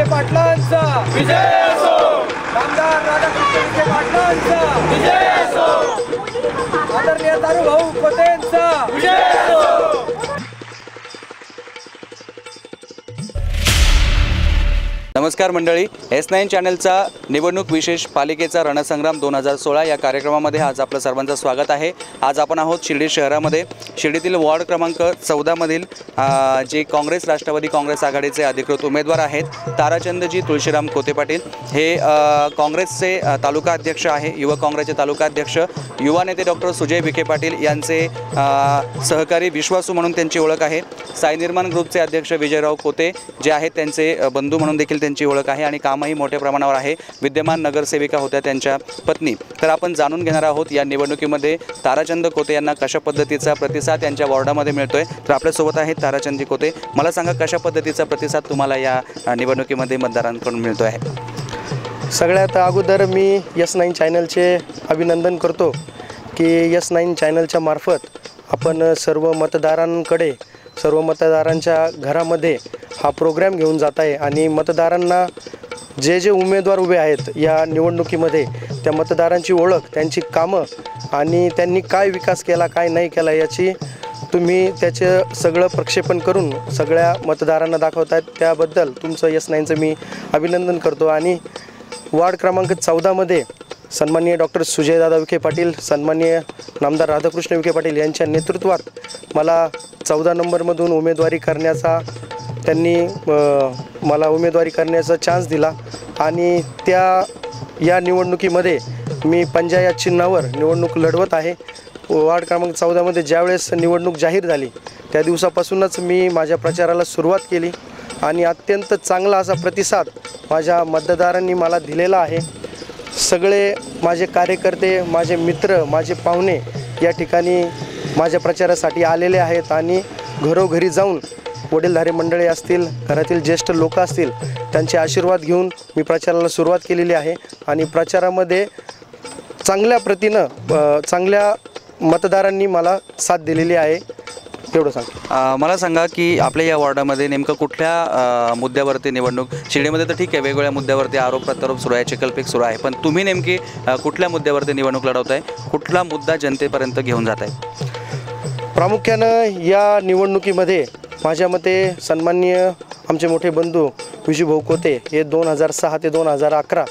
विखे पाटलांचा विजय असो, आमदार राधाकृष्ण विखे पाटलांचा विजय असो, आदरणीय दारूभाऊ खोतेंचा विजय असो। नमस्कार मंडळी, S9 चॅनलचा निवडणूक विशेष पालिकेचा रणसंग्राम 2016 या कार्यक्रमामध्ये आज आपलं सर्वांचं स्वागत आहे। आज आपण आहोत शिर्डी शहरामध्ये। शिर्डीतील वॉर्ड क्रमांक 14 मधील जे काँग्रेस राष्ट्रवादी काँग्रेस आघाडीचे अधिकृत उमेदवार आहेत ताराचंदजी तुळशीराम खोते पाटील हे काँग्रेसचे तालुका अध्यक्ष आहे, युवक काँग्रेसचे तालुका अध्यक्ष, युवा नेते डॉक्टर सुजय विखे पाटील यांचे सहकारी विश्वासू म्हणून त्यांची ओळख आहे। साई निर्माण ग्रुपचे अध्यक्ष विजयराव खोते जे आहेत त्यांचे बंधू म्हणून देखील त्यांची ओळख आहे आणि कामही मोठ्या प्रमाणावर आहे। विद्यमान नगरसेविका होत्या त्यांच्या पत्नी। तर आपण जाणून घेणार आहोत या निवडणुकीमध्ये ताराचंद खोते यांना कशा पद्धतीचा प्रतिसाद यांच्या वॉर्डामध्ये मिळतोय। तर आपल्यासोबत आहेत ताराचंद खोते, मला सांगा कशा पद्धतीचा प्रतिसाद तुम्हाला या निवडणुकीमध्ये मतदारांकडून मिळतो आहे? सगळ्यात अगोदर मी S9 चॅनलचे अभिनंदन करतो की S9 चॅनलच्या मार्फत आपण सर्व मतदारांकडे, सर्व मतदारांच्या घरामध्ये हा प्रोग्राम घेऊन जात आहे आणि मतदारांना जे उमेदवार उभे आहेत या निवडणुकीमध्ये त्या मतदारांची ओळख, त्यांची कामं आणि त्यांनी काय विकास केला काय नाही केला याची तुम्ही त्याचे सगळं प्रक्षेपण करून सगळ्या मतदारांना दाखवत आहेत, त्याबद्दल तुमचं S9चं मी अभिनंदन करतो। आणि वार्ड क्रमांक 14 मध्ये सन्माननीय डॉक्टर सुजयदादा विखे पाटील, सन्माननीय नामदार राधाकृष्ण विखे पाटील यांच्या नेतृत्वात मला 14 नंबरमधून उमेदवारी करण्याचा मला उमेदवारी करण्याचा चान्स दिला आणि या निवडणुकीमध्ये मी पंजा या चिन्हावर निवडणूक लढवत आहे। वार्ड क्रमांक 14 मध्ये ज्यावेळेस निवडणूक जाहीर झाली त्या दिवसापासूनच मी माझ्या प्रचाराला सुरुवात केली आणि अत्यंत चांगला असा प्रतिसाद माझ्या मतदारांनी मला दिलेला आहे। सगळे माझे कार्यकर्ते, माझे मित्र, माझे पाहुणे या ठिकाणी माझ्या प्रचारासाठी आलेले आहेत आणि घरोघरी जाऊन वडीलधारी मंडळी असतील, घरातील ज्येष्ठ लोक असतील, त्यांचे आशीर्वाद घेऊन मी प्रचाराला सुरुवात केलेली आहे आणि प्रचारामध्ये चांगल्या प्रतीनं चांगल्या मतदारांनी मला साथ दिलेली आहे, एवढं सांग। मला सांगा की आपल्या या वॉर्डामध्ये नेमकं कुठल्या मुद्द्यावरती निवडणूक, शिर्डीमध्ये तर ठीक आहे वेगवेगळ्या मुद्द्यावरती आरोप प्रत्यारोप सुरू आहे, चिखलफेक सुरू आहे, पण तुम्ही नेमकी कुठल्या मुद्द्यावरती निवडणूक लढवत आहे, कुठला मुद्दा जनतेपर्यंत घेऊन जात आहे? प्रामुख्यानं या निवडणुकीमध्ये माझ्या मते सन्माननीय आमचे मोठे बंधू विजूभाऊ खोते हे 2006 ते 2011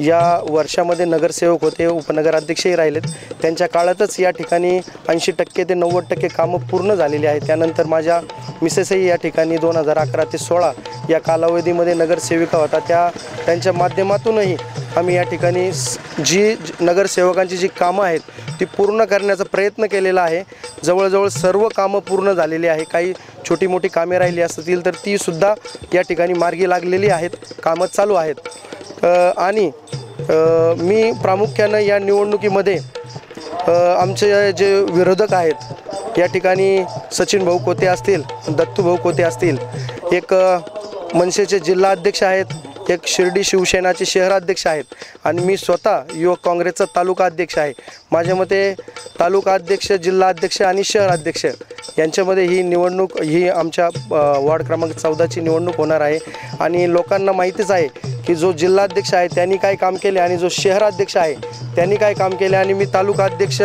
या वर्षामध्ये नगरसेवक होते, उपनगराध्यक्षही राहिलेत। त्यांच्या काळातच या ठिकाणी 80% ते 90% कामं पूर्ण झालेली आहेत। त्यानंतर माझ्या मिसेसही या ठिकाणी 2011 ते 16 या कालावधीमध्ये नगरसेविका होता, त्यांच्या माध्यमातूनही आम्ही या ठिकाणी जी नगरसेवकांची जी कामं आहेत ती पूर्ण करण्याचा प्रयत्न केलेला आहे। जवळजवळ सर्व कामं पूर्ण झालेली आहे, काही छोटी मोठी कामे राहिली असतील तर ती सुद्धा या ठिकाणी मार्गी लागलेली आहेत, कामं चालू आहेत। आणि मी प्रामुख्यानं या निवडणुकीमध्ये आमचे जे विरोधक आहेत या ठिकाणी सचिन भाऊ खोते असतील, दत्तू भाऊ खोते असतील, एक मनसेचे जिल्हा अध्यक्ष आहेत, एक शिर्डी शिवसेनाचे शहराध्यक्ष आहेत आणि मी स्वतः युवक काँग्रेसचा तालुका अध्यक्ष आहे। माझ्या मते तालुका अध्यक्ष, जिल्हा अध्यक्ष आणि शहराध्यक्ष यांच्यामध्ये ही निवडणूक, ही आमच्या वार्ड क्रमांक 14ची निवडणूक होणार आहे आणि लोकांना माहितीच आहे की जो जिल्हाध्यक्ष आहे त्यांनी काय काम केले आणि जो शहराध्यक्ष आहे त्यांनी काय काम केले आणि मी तालुका अध्यक्ष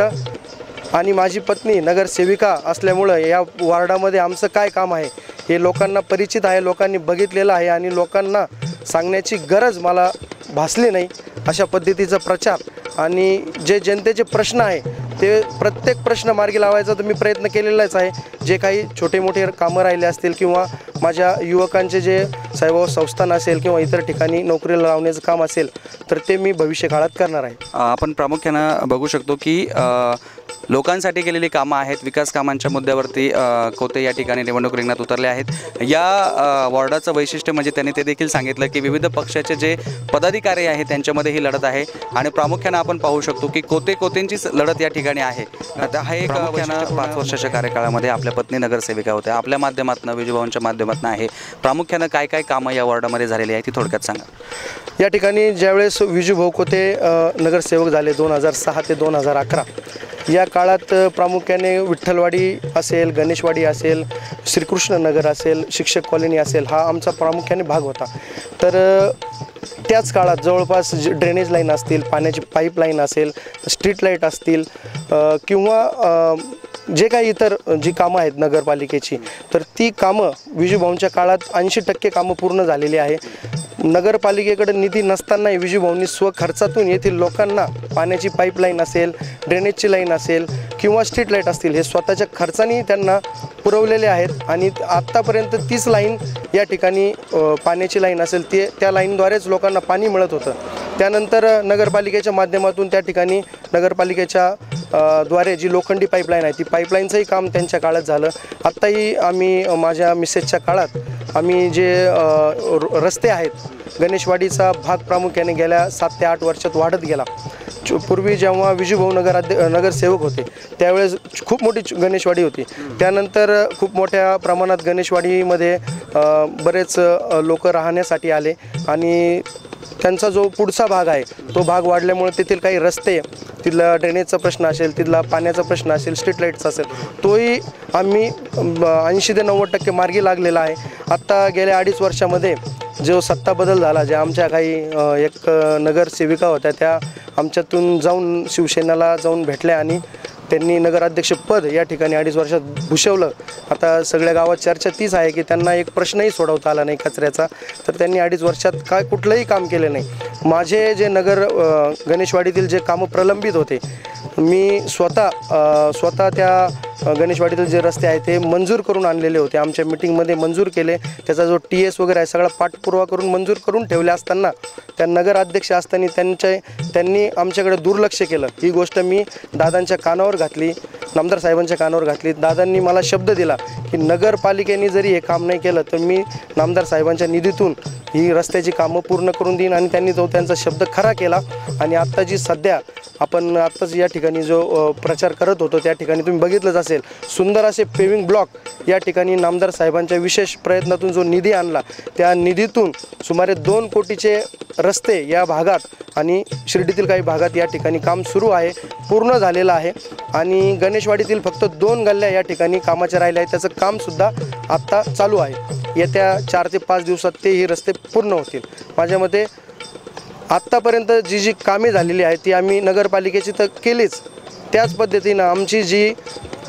आणि माझी पत्नी नगरसेविका असल्यामुळं या वार्डामध्ये आमचं काय काम आहे हे लोकांना परिचित आहे, लोकांनी बघितलेलं आहे आणि लोकांना सांगण्याची गरज मला भासली नाही। अशा पद्धतीचा प्रचार आणि जे जनतेचे प्रश्न आहे ते प्रत्येक प्रश्न मार्गी लावायचा तर मी प्रयत्न केलेलाच आहे। जे काही छोटे मोठे कामं राहिले असतील किंवा माझ्या युवकांचे जे साईबाबा संस्थान असेल किंवा इतर ठिकाणी नोकरीला लावण्याचं काम असेल तर ते मी भविष्यकाळात करणार आहे। आपण प्रामुख्यानं बघू शकतो की लोकांसाठी केलेली कामं आहेत, विकास कामांच्या मुद्द्यावरती खोते या ठिकाणी निवडणूक रिंगणात उतरले आहेत। या वॉर्डाचं वैशिष्ट्य म्हणजे त्यांनी ते देखील सांगितलं की विविध पक्षाचे जे पदाधिकारी आहेत त्यांच्यामध्ये ही लढत आहे आणि प्रामुख्यानं आपण पाहू शकतो की खोतेंचीच लढत या ठिकाणी आहे। आता हा एक प्रामुख्यानं 5 वर्षाच्या कार्यकाळामध्ये आपल्या पत्नी नगरसेविका होत्या, आपल्या माध्यमातून विजूभाऊंच्या माध्यमातून आहे। प्रामुख्यानं काय काय कामं या वॉर्डामध्ये झालेली आहे ती थोडक्यात सांगा। या ठिकाणी ज्यावेळेस विजूभाऊ खोते नगरसेवक झाले 2006 ते 2011 या काळात प्रामुख्याने विठ्ठलवाडी असेल, गणेशवाडी असेल, श्रीकृष्णनगर असेल, शिक्षक कॉलनी असेल, हा आमचा प्रामुख्याने भाग होता. तर त्याच काळात जवळपास ड्रेनेज लाईन असतील, पाण्याची पाईपलाईन असेल, स्ट्रीट लाईट असतील किंवा जे काही इतर जी कामं आहेत नगरपालिकेची, तर ती कामं विजूभाऊंच्या काळात 80% कामं पूर्ण झालेली आहे. नगरपालिकेकडे निधी नसतानाही विजूभाऊंनी स्वखर्चातून येथील लोकांना पाण्याची पाईपलाईन असेल, ड्रेनेजची लाईन असेल किंवा स्ट्रीट लाईट असतील, हे स्वतःच्या खर्चाने त्यांना पुरवलेले आहेत. आणि आत्तापर्यंत 30 लाईन या ठिकाणी पाण्याची लाईन असेल त्या लाईनद्वारेच लोकांना पाणी मिळत होतं. त्यानंतर नगरपालिकेच्या माध्यमातून त्या ठिकाणी नगरपालिकेच्या द्वारे जी लोखंडी पाईपलाईन आहे ती पाईपलाईनचंही काम त्यांच्या काळात झालं. आत्ताही आम्ही माझ्या मिसेसच्या काळात आम्ही जे रस्ते आहेत, गणेशवाडीचा भाग प्रामुख्याने गेल्या 7 ते 8 वर्षात वाढत गेला. पूर्वी जेव्हा विजूभाऊ नगरसेवक होते त्यावेळेस खूप मोठी गणेशवाडी होती. त्यानंतर खूप मोठ्या प्रमाणात गणेशवाडीमध्ये बरेच लोक राहण्यासाठी आले आणि त्यांचा जो पुढचा भाग आहे तो भाग वाढल्यामुळे तेथील काही रस्ते, तिथला ड्रेनेजचा प्रश्न असेल, तिथला पाण्याचा प्रश्न असेल, स्ट्रीट लाईटचा असेल, तोही आम्ही 80 ते 90% मार्गी लागलेला आहे. आत्ता गेल्या 2.5 वर्षामध्ये जो सत्ता बदल झाला, ज्या आमच्या काही एक नगरसेविका होत्या त्या आमच्यातून जाऊन शिवसेनेला जाऊन भेटल्या आणि त्यांनी नगराध्यक्षपद या ठिकाणी 2.5 वर्षात भूषवलं. आता सगळ्या गावात चर्चा तीच आहे की त्यांना एक प्रश्नही सोडवता आला नाही कचऱ्याचा, तर त्यांनी 2.5 वर्षात कुठलंही काम केलं नाही. माझे जे गणेशवाडीतील जे कामं प्रलंबित होते, मी स्वतः त्या गणेशवाडीतील जे रस्ते आहेत ते मंजूर करून आणलेले होते. आमच्या मिटिंगमध्ये मंजूर केले. त्याचा जो TS वगैरे आहे सगळा पाठपुरावा करून मंजूर करून ठेवले असताना त्या नगराध्यक्ष असताना त्यांनी आमच्याकडे दुर्लक्ष केलं. ही गोष्ट मी दादांच्या कानावर घातली, नामदार साहेबांच्या कानावर घातली. दादांनी मला शब्द दिला की नगरपालिकेने जरी हे काम नाही केलं तर मी नामदार साहेबांच्या निधीतून ही रस्त्याची कामं पूर्ण करून देईन. आणि त्यांनी तो त्यांचा शब्द खरा केला. आणि आत्ता जी सध्या आपण आत्ताच या ठिकाणी जो प्रचार करत होतो त्या ठिकाणी तुम्ही बघितलंच असेल, सुंदर असे पेविंग ब्लॉक या ठिकाणी नामदार साहेबांच्या विशेष प्रयत्नातून जो निधी आणला त्या निधीतून सुमारे 2 कोटीचे रस्ते या भागात आणि शिर्डीतील काही भागात या ठिकाणी काम सुरू आहे, पूर्ण झालेलं आहे. आणि गणेशवाडीतील फक्त 2 गल्ल्या या ठिकाणी कामाच्या राहिल्या आहेत. त्याचं कामसुद्धा आत्ता चालू आहे. येत्या 4 ते 5 दिवसात ते ही रस्ते पूर्ण होतील. माझ्या मते आत्तापर्यंत जी कामे झालेली आहेत ती आम्ही नगरपालिकेची तर केलीच, त्याच पद्धतीनं आमची जी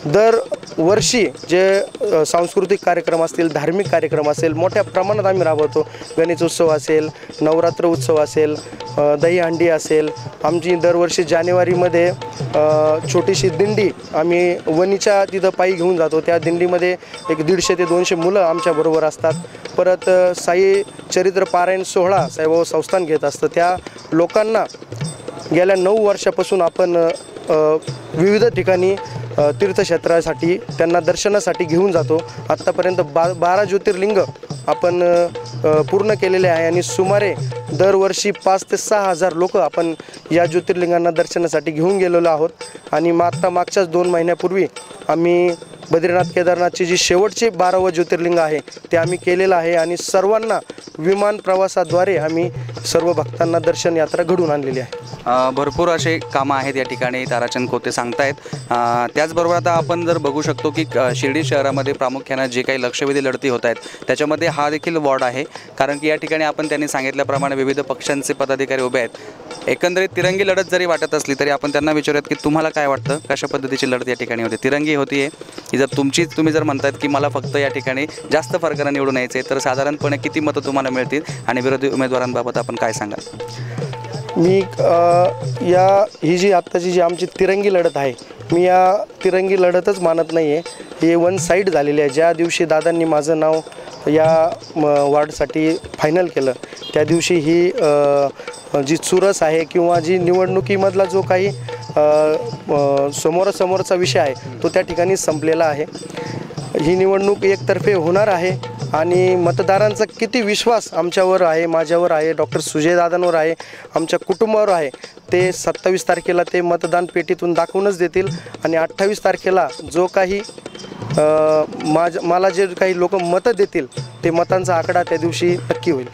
दरवर्षी जे सांस्कृतिक कार्यक्रम असतील, धार्मिक कार्यक्रम असेल, मोठ्या प्रमाणात आम्ही राबवतो. गणेश उत्सव असेल, नवरात्र उत्सव असेल, दहीहंडी असेल. आमची दरवर्षी जानेवारीमध्ये छोटीशी दिंडी आम्ही वणीच्या तिथं पायी घेऊन जातो. त्या दिंडीमध्ये एक 150 ते 200 मुलं आमच्याबरोबर असतात. परत साई चरित्र पारायण सोहळा साईबाबा संस्थान घेत असतं. त्या लोकांना गेल्या 9 वर्षापासून आपण विविध ठिकाणी तीर्थक्षेत्रासाठी त्यांना दर्शनासाठी घेऊन जातो. आत्तापर्यंत 12 ज्योतिर्लिंग आपण पूर्ण केलेले आहे आणि सुमारे दरवर्षी 5 ते 6 हजार लोक आपण या ज्योतिर्लिंगांना दर्शनासाठी घेऊन गेलेलो आहोत. आणि मागच्याच 2 महिन्यापूर्वी आम्ही बद्रीनाथ केदारनाथची जी शेवटचे 12वं ज्योतिर्लिंग आहे ते आम्ही केलेलं आहे. आणि सर्वांना विमान प्रवासाद्वारे आम्ही सर्व भक्तांना दर्शन यात्रा घडवून आणलेली आहे. भरपूर असे कामं आहेत या ठिकाणी ताराचंद खोते सांगतायत. त्याचबरोबर आता आपण जर बघू शकतो की शिर्डी शहरामध्ये प्रामुख्यानं जे काही लक्षवेधी लढती होत आहेत त्याच्यामध्ये हा देखील वॉर्ड आहे. कारण की या ठिकाणी आपण त्यांनी सांगितल्याप्रमाणे विविध पक्षांचे पदाधिकारी उभे आहेत. एकंदरीत तिरंगी लढत जरी वाटत असली तरी आपण त्यांना विचारूयात की तुम्हाला काय वाटतं, कशा पद्धतीची लढत या ठिकाणी होते? तिरंगी होती आहे की जर तुम्ही जर म्हणतायत की मला फक्त या ठिकाणी जास्त फरकानं निवडून यायचे तर साधारणपणे किती मतं तुम्हाला मिळतील आणि विरोधी उमेदवारांबाबत आपण काय सांगाल? मी ही जी आत्ताची जी आमची तिरंगी लढत आहे, मी या तिरंगी लढतच मानत नाही आहे. हे वन साईड झालेली आहे. ज्या दिवशी दादांनी माझं नाव या वॉर्डसाठी फायनल केलं त्या दिवशी ही जी चुरस आहे किंवा जी निवडणुकीमधला जो काही समोरासमोरचा विषय आहे तो त्या ठिकाणी संपलेला आहे. ही निवडणूक एकतर्फे होणार आहे आणि मतदारांचा किती विश्वास आमच्यावर आहे, माझ्यावर आहे, डॉक्टर सुजय दादांवर आहे, आमच्या कुटुंबावर आहे ते 27 तारखेला ते मतदान पेटीतून दाखवूनच देतील. आणि 28 तारखेला जो काही मला जे काही लोक मतं देतील ते मतांचा आकडा त्या दिवशी नक्की होईल.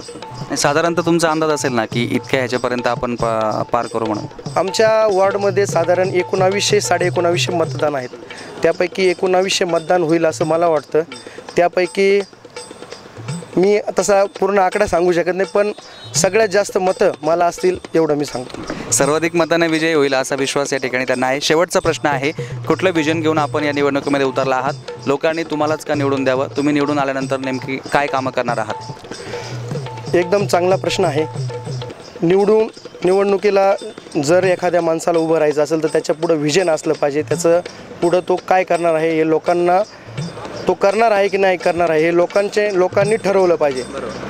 साधारणतः तुमचा अंदाज असेल ना की इतक्या ह्याच्यापर्यंत आपण पार करू म्हणून? आमच्या वॉर्डमध्ये साधारण 1900 1950 मतदान आहेत. त्यापैकी 1900 मतदान होईल असं मला वाटतं. त्यापैकी मी तसा पूर्ण आकडा सांगू शकत नाही, पण सगळ्यात जास्त मतं मला असतील एवढं मी सांगतो. सर्वाधिक मताने विजय होईल असा विश्वास या ठिकाणी त्यांना आहे. शेवटचा प्रश्न आहे, कुठलं विजन घेऊन आपण या निवडणुकीमध्ये उतरला आहात? लोकांनी तुम्हालाच का निवडून द्यावं? तुम्ही निवडून आल्यानंतर नेमकी काय कामं करणार आहात? एकदम चांगला प्रश्न आहे. निवडणुकीला जर एखाद्या माणसाला उभं राहायचं असेल तर त्याच्या पुढं विजन असलं पाहिजे. त्याचं पुढं तो काय करणार आहे हे लोकांना, तो करणार आहे की नाही करणार आहे हे लोकांनी ठरवलं पाहिजे.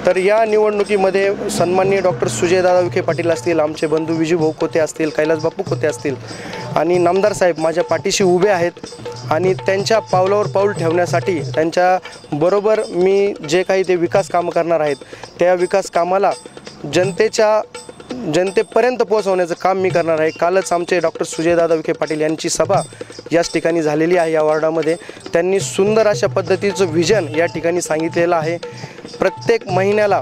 तर या निवडणुकीमध्ये सन्माननीय डॉक्टर सुजयदादा विखे पाटील असतील, आमचे बंधू विजूभाऊ खोते असतील, कैलासबापू खोते असतील आणि नामदार साहेब माझ्या पाठीशी उभे आहेत. आणि त्यांच्या पावलावर पाऊल ठेवण्यासाठी त्यांच्याबरोबर मी जे काही ते विकास कामं करणार आहेत त्या विकास कामाला जनतेपर्यंत पोहोचवण्याचं काम मी करणार आहे. कालच आमचे डॉक्टर सुजयदादा विखे पाटील यांची सभा याच ठिकाणी झालेली आहे या वॉर्डामध्ये. त्यांनी सुंदर अशा पद्धतीचं विजन या ठिकाणी सांगितलेलं आहे. प्रत्येक महिन्याला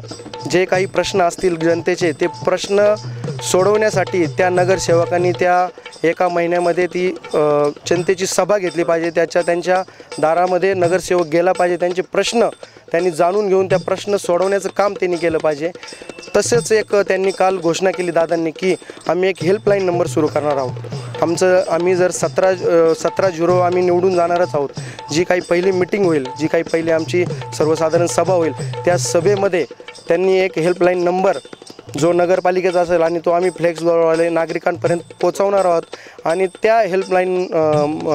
जे काही प्रश्न असतील जनतेचे ते प्रश्न सोडवण्यासाठी त्या नगरसेवकांनी त्या एका महिन्यामध्ये ती जनतेची सभा घेतली पाहिजे. त्यांच्या दारामध्ये नगरसेवक गेला पाहिजे, त्यांचे प्रश्न त्यांनी जाणून घेऊन त्या प्रश्न सोडवण्याचं काम त्यांनी केलं पाहिजे. तसेच एक त्यांनी काल घोषणा केली दादांनी की आम्ही एक हेल्पलाईन नंबर सुरू करणार आहोत. आम्ही जर 17-0 आम्ही निवडून जाणारच आहोत. जी काही पहिली मीटिंग होईल, जी काही पहिली आमची सर्वसाधारण सभा होईल त्या सभेमध्ये त्यांनी एक हेल्पलाईन नंबर जो नगरपालिकेचा असेल आणि तो आम्ही फ्लेक्सद्वारे नागरिकांपर्यंत पोहोचवणार आहोत. आणि त्या हेल्पलाईन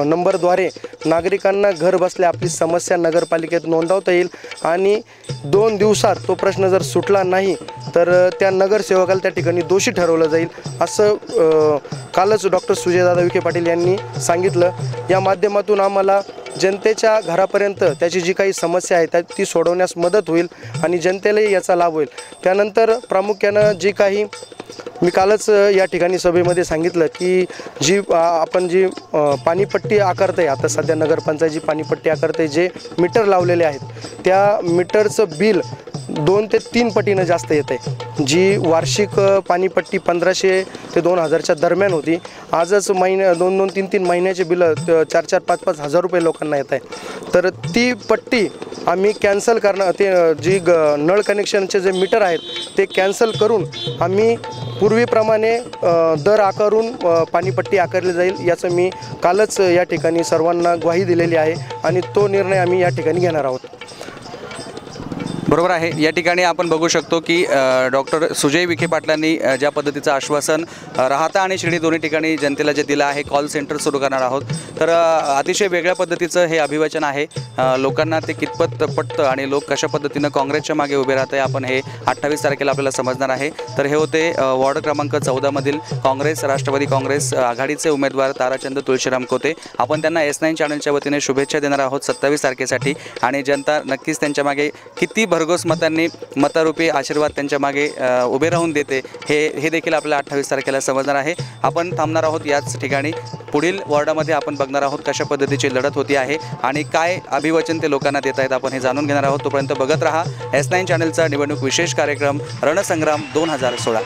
नंबरद्वारे नागरिकांना घर बसल्या आपली समस्या नगरपालिकेत नोंदवता येईल. आणि 2 दिवसात तो प्रश्न जर सुटला नाही तर त्या नगरसेवकाला त्या ठिकाणी दोषी ठरवलं जाईल असं कालच डॉक्टर सुजयदादा विखे पाटील यांनी सांगितलं. या माध्यमातून आम्हाला जनतेच्या घरापर्यंत त्याची जी काही समस्या आहे ती सोडवण्यास मदत होईल आणि जनतेलाही याचा लाभ होईल. त्यानंतर प्रामुख्यानं जी काही मी कालच या ठिकाणी सभेमध्ये सांगितलं की आपण जी पाणीपट्टी आकारते आता सध्या नगरपंचायत जी पाणीपट्टी आकारते, जे मीटर लावलेले आहेत त्या मीटरचं बिल 2 ते 3 पटीनं जास्त येत आहे. जी वार्षिक पाणीपट्टी 1500 ते 2000च्या दरम्यान होती, आजच 2-3 महिन्याचे बिलं 4-4, 5-5 हजार रुपये लोकांना येत आहे. तर ती पट्टी आम्ही कॅन्सल करणार, ते जी नळ कनेक्शनचे जे मीटर आहेत ते कॅन्सल करून आम्ही पूर्वीप्रमाणे दर आकारून पाणीपट्टी आकारली जाईल याचं मी कालच या ठिकाणी सर्वांना ग्वाही दिलेली आहे आणि तो निर्णय आम्ही या ठिकाणी घेणार आहोत. बरोबर आहे. या ठिकाणी आपण बघू शकतो की डॉक्टर सुजय विखे पाटलांनी ज्या पद्धतीचं आश्वासन राहता आणि शिर्डी दोन्ही ठिकाणी जनतेला जे दिलं आहे, कॉल सेंटर सुरू करणार आहोत, तर अतिशय वेगळ्या पद्धतीचं हे अभिवाचन आहे. लोकांना ते कितपत पटतं आणि लोक कशा पद्धतीनं काँग्रेसच्या मागे उभे राहत आहे आपण हे 28 तारखेला आपल्याला समजणार आहे. तर हे होते वॉर्ड क्रमांक 14 मधील काँग्रेस राष्ट्रवादी काँग्रेस आघाडीचे उमेदवार ताराचंद तुळशीराम खोते. आपण त्यांना S9 चॅनलच्या वतीने शुभेच्छा देणार आहोत 27 तारखेसाठी. आणि जनता नक्कीच त्यांच्या मागे किती भरघोस मतांनी मतारूपी आशीर्वाद त्यांच्या मागे उभे राहून देते हे देखील आपल्याला 28 तारखेला समजणार आहे. आपण थांबणार आहोत याच ठिकाणी. पुढील वॉर्डामध्ये आपण बघणार आहोत कशा पद्धतीची लढत होती आहे आणि काय अभिवचन ते लोकांना देत आहेत आपण हे जाणून घेणार आहोत. तोपर्यंत बघत राहा S9 चॅनलचा निवडणूक विशेष कार्यक्रम रणसंग्राम 2016.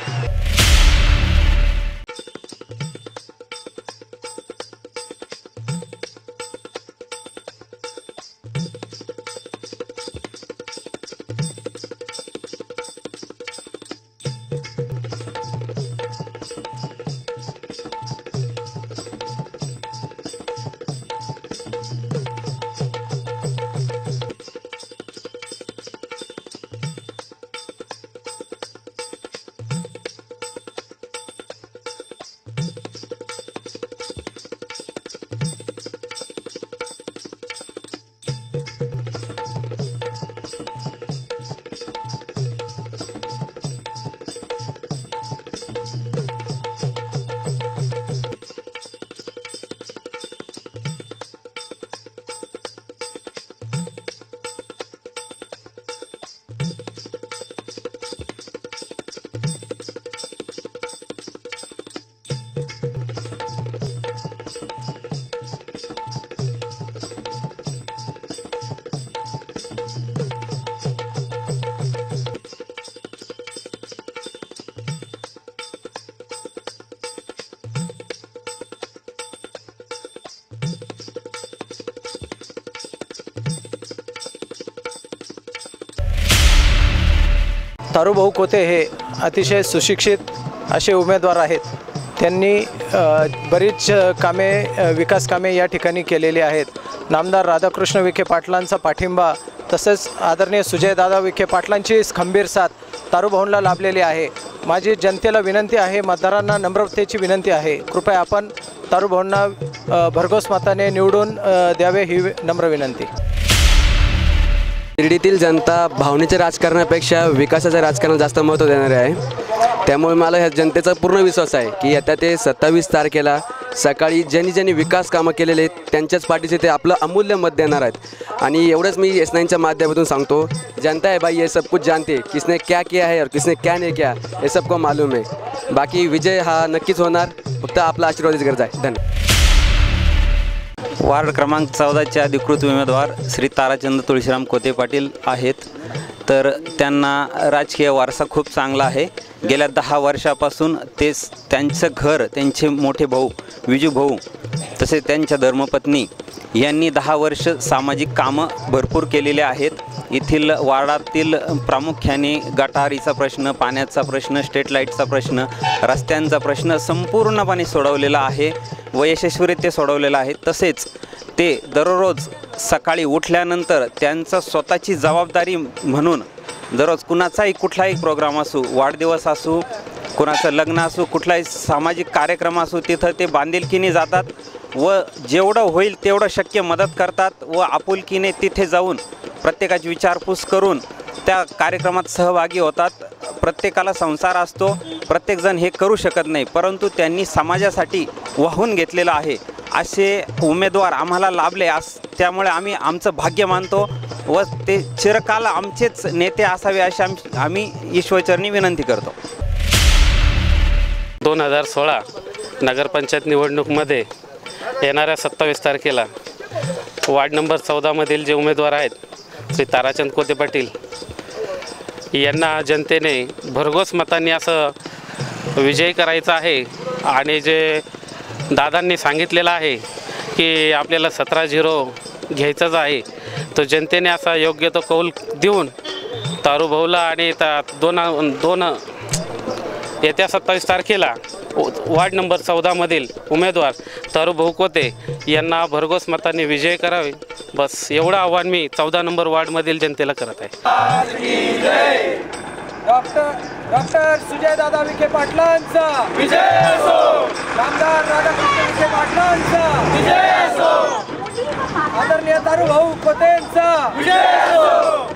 तारूभाऊ कोते हे अतिशय सुशिक्षित असे उमेदवार आहेत. त्यांनी बरीच विकास कामे या ठिकाणी केलेली आहेत. नामदार राधाकृष्ण विखे पाटलांचा पाठिंबा तसेच आदरणीय सुजयदादा विखे पाटलांची खंबीर साथ तारूभाऊंना लाभलेली आहे. माझी जनतेला विनंती आहे, मतदारांना नम्रतेची विनंती आहे, कृपया आपण तारूभाऊंना भरघोस मताने निवडून द्यावे ही नम्र विनंती. शिर्डीतील जनता भावनेच्या राजकारणापेक्षा विकासाच्या राजकारणाला जास्त महत्त्व देणारे आहे. त्यामुळे मला ह्या जनतेचा पूर्ण विश्वास आहे की येत्या ते 27 तारखेला सकाळी ज्यांनी विकास कामं केलेले आहेत त्यांच्याच पाठीचे ते आपलं अमूल्य मत देणार आहेत. आणि एवढंच मी S9च्या माध्यमातून सांगतो, जनता है भाई, ये सब कुछ जानते हैं, किसने क्या किया है और किसने क्या नहीं किया हे सबको मालूम है. बाकी विजय हा नक्कीच होणार, फक्त आपला आशीर्वादाची गरज आहे. धन्यवाद. वार्ड क्रमांक 14चे अधिकृत उमेदवार श्री ताराचंद तुळशीराम कोते पाटील आहेत. तर त्यांना राजकीय वारसा खूप चांगला आहे. गेल्या 10 वर्षापासून त्यांचं घर, त्यांचे मोठे भाऊ विजू भाऊ तसेच त्यांच्या धर्मपत्नी यांनी 10 वर्ष सामाजिक कामं भरपूर केलेले आहेत. येथील वार्डातील प्रामुख्याने गटारीचा प्रश्न, पाण्याचा प्रश्न, स्ट्रीट लाईटचा प्रश्न, रस्त्यांचा प्रश्न संपूर्णपणे सोडवलेला आहे व यशस्वीरित्या सोडवलेला आहे. तसेच ते दररोज सकाळी उठल्यानंतर त्यांचा स्वतःची जबाबदारी म्हणून दररोज कुणाचाही कुठलाही प्रोग्राम असो, वाढदिवस असो, कुणाचं लग्न असो, कुठलाही सामाजिक कार्यक्रम असो, तिथं ते बांधिलकीने जातात व जेवढं होईल तेवढं शक्य मदत करतात व आपुलकीने तिथे जाऊन प्रत्येकाची विचारपूस करून त्या कार्यक्रमात सहभागी होतात. प्रत्येकाला संसार असतो, प्रत्येकजण हे करू शकत नाही, परंतु त्यांनी समाजासाठी वाहून घेतलेलं आहे. असे उमेदवार आम्हाला लाभले, त्यामुळे आम्ही आमचं भाग्य मानतो व ते चिरकाल आमचेच नेते असावे अशी आम्ही ईश्वरचरणी विनंती करतो. 2016 नगरपंचायत निवडणूकमध्ये येणाऱ्या 27 तारखेला वार्ड नंबर 14मधील जे उमेदवार आहेत श्री ताराचंद कोते पाटील यांना जनतेने भरघोस मतांनी असं विजयी करायचं आहे. आणि जे दादांनी सांगितलेलं आहे की आपल्याला 17-0 घ्यायचंच आहे, तो जनतेने असा योग्य तो कौल देऊन तारूभाऊला आणि येत्या 27 तारखेला वार्ड नंबर 14मधील उमेदवार तारूभाऊ कोते यांना भरघोस मतांनी विजय करावे, बस एवढं आव्हान मी 14 नंबर वार्डमधील जनतेला करत आहे. डॉक्टर सुजयदादा विखे पाटलांचा विजय असो. नामदार राधाकृष्ण विखे पाटलांचा विजय असो. आदरणीय तारूभाऊ कोतेंचा विजय असो.